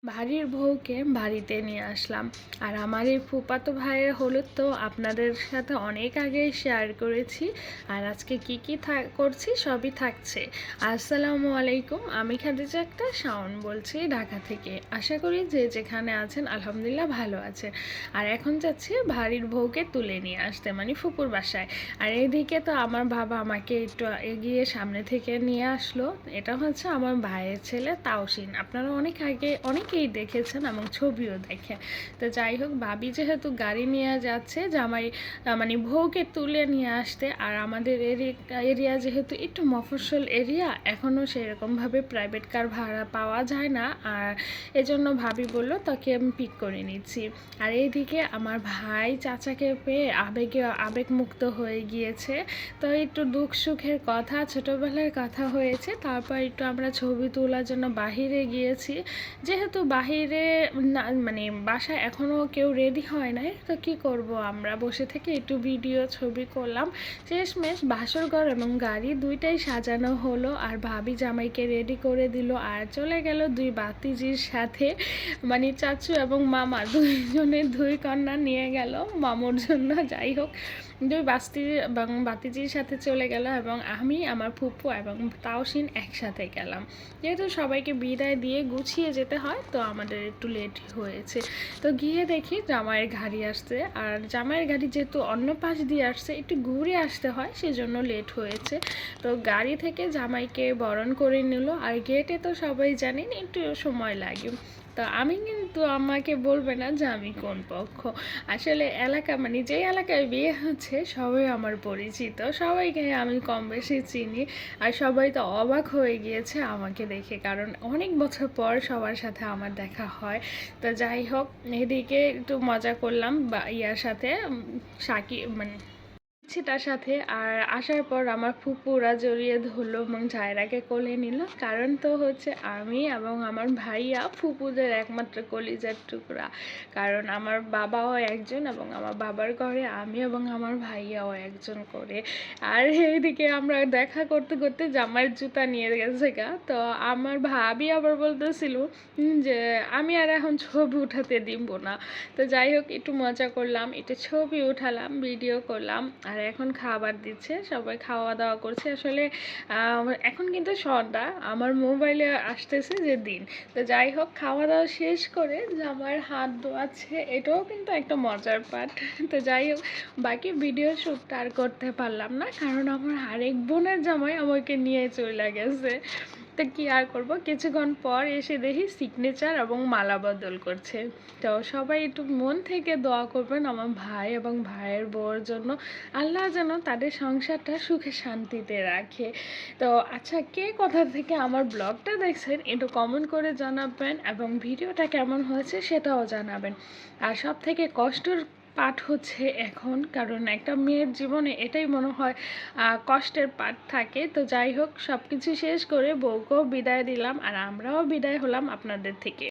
ভারির বউকে বাড়িতে নিয়ে আসলাম। আর আমার এই ফুফাতো ভাইয়ের হলুদ তো আপনাদের সাথে অনেক আগে শেয়ার করেছি। আর আজকে কি কি করছি সবই থাকছে। আসসালামু আলাইকুম, আমি খাদিজা একটা শাওন বলছি ঢাকা থেকে। আশা করি যে যেখানে আছেন আলহামদুলিল্লাহ ভালো আছেন। আর এখন যাচ্ছি ভারির বউকে তুলে নিয়ে আসতে, মানে ফুপুর বাসায়। আর এইদিকে তো আমার বাবা আমাকে একটু এগিয়ে সামনে থেকে নিয়ে আসলো। এটা হচ্ছে আমার ভাইয়ের ছেলে তাওসিন। আপনারা অনেকেই দেখেছেন এবং ছবিও দেখেন। তো যাই হোক, ভাবি যেহেতু গাড়ি নিয়ে যাচ্ছে জামাই মানে বউকে তুলে নিয়ে আসতে, আর আমাদের এরিয়া যেহেতু একটু মফস্বল এরিয়া, এখনও সেরকমভাবে প্রাইভেট কার ভাড়া পাওয়া যায় না। আর এজন্য ভাবি বলল তাকে আমি পিক করে নিচ্ছি। আর এইদিকে আমার ভাই চাচাকে পেয়ে আবেগমুক্ত হয়ে গিয়েছে। তো একটু দুঃখ সুখের কথা, ছোটোবেলার কথা হয়েছে। তারপর একটু আমরা ছবি তোলার জন্য বাহিরে গিয়েছি। যেহেতু বাহিরে না, মানে বাসায় এখনও কেউ রেডি হয় নাই, তো কি করব, আমরা বসে থেকে একটু ভিডিও ছবি করলাম। শেষমেশ বাসরঘর এবং গাড়ি দুইটাই সাজানো হলো। আর ভাবি জামাইকে রেডি করে দিল আর চলে গেল দুই বাতিজির সাথে, মানে চাচু এবং মামা দুইজনের দুই কন্যা নিয়ে গেল মামুর জন্য। যাই হোক, দুই বাতিজির সাথে চলে গেল এবং আমি, আমার ফুপু এবং তাওসিন একসাথে গেলাম। যেহেতু সবাইকে বিদায় দিয়ে গুছিয়ে যেতে হয়, তো আমাদের একটু লেট হয়েছে। তো গিয়ে দেখি জামাইয়ের গাড়ি আসছে। আর জামাইয়ের গাড়ি যেহেতু অন্য পাশ দিয়ে আসছে, একটু ঘুরে আসতে হয়, সেজন্য লেট হয়েছে। তো গাড়ি থেকে জামাইকে বরণ করে নিল। আর গেটে তো সবাই জানেন একটু সময় লাগে। তো আমি কিন্তু, আমাকে বলবে না যে আমি কোন পক্ষ। আসলে এলাকা, মানে যেই এলাকায় বিয়ে হচ্ছে সবাই আমার পরিচিত, সবাইকে আমি কম বেশি চিনি। আর সবাই তো অবাক হয়ে গিয়েছে আমাকে দেখে, কারণ অনেক বছর পর সবার সাথে আমার দেখা হয়। তো যাই হোক, এদিকে একটু মজা করলাম বা ইয়ার সাথে, সাকিব মানে তার সাথে। আর আসার পর আমার ফুপুরা জড়িয়ে ধরলো এবং জায়রাকে কোলে নিল। কারণ তো হচ্ছে আমি এবং আমার ভাইয়া ফুপুদের একমাত্র কলিজার টুকরা। কারণ আমার বাবাও একজন এবং আমার বাবার ঘরে আমি এবং আমার ভাইয়াও একজন করে। আর এইদিকে আমরা দেখা করতে করতে জামাইয়ের জুতা নিয়ে গেছে গা। তো আমার ভাবি আবার বলতেছিল যে আমি আর এখন ছবি উঠাতে দিব না। তো যাই হোক, একটু মজা করলাম, একটু ছবি উঠালাম, ভিডিও করলাম। আর এখন খাবার দিচ্ছে, সবাই খাওয়া দাওয়া করছে। আসলে এখন কিন্তু সন্ধ্যা, আমার মোবাইলে আসতেছে যে দিন। তো যাই হোক, খাওয়া দাওয়া শেষ করে জামার হাত ধোয়াচ্ছে, এটাও কিন্তু একটা মজার পার্ট। তো যাই হোক, বাকি ভিডিও শ্যুটটা আর করতে পারলাম না, কারণ আমার আরেক বোনের জামাই আমাকে নিয়ে চলে গেছে। তো কি আর করব, কিছুক্ষণ পর এসে দেখি সিগনেচার এবং মালা বদল করছে। তো সবাই একটু মন থেকে দোয়া করবেন আমার ভাই এবং ভাইয়ের বউর জন্য, আল্লাহ যেন তাদের সংসারটা সুখে শান্তিতে রাখে। তো আচ্ছা, কে কোথা থেকে আমার ব্লগটা দেখছেন একটু কমেন্ট করে জানাবেন এবং ভিডিওটা কেমন হয়েছে সেটাও জানাবেন। আর সব থেকে কষ্টের পাঠ হচ্ছে এখন, কারণ একটা মেয়ের জীবনে এটাই মনে হয় কষ্টের পাঠ থাকে। তো যাই হোক, সব কিছু শেষ করে বউকেও বিদায় দিলাম আর আমরাও বিদায় হলাম আপনাদের থেকে।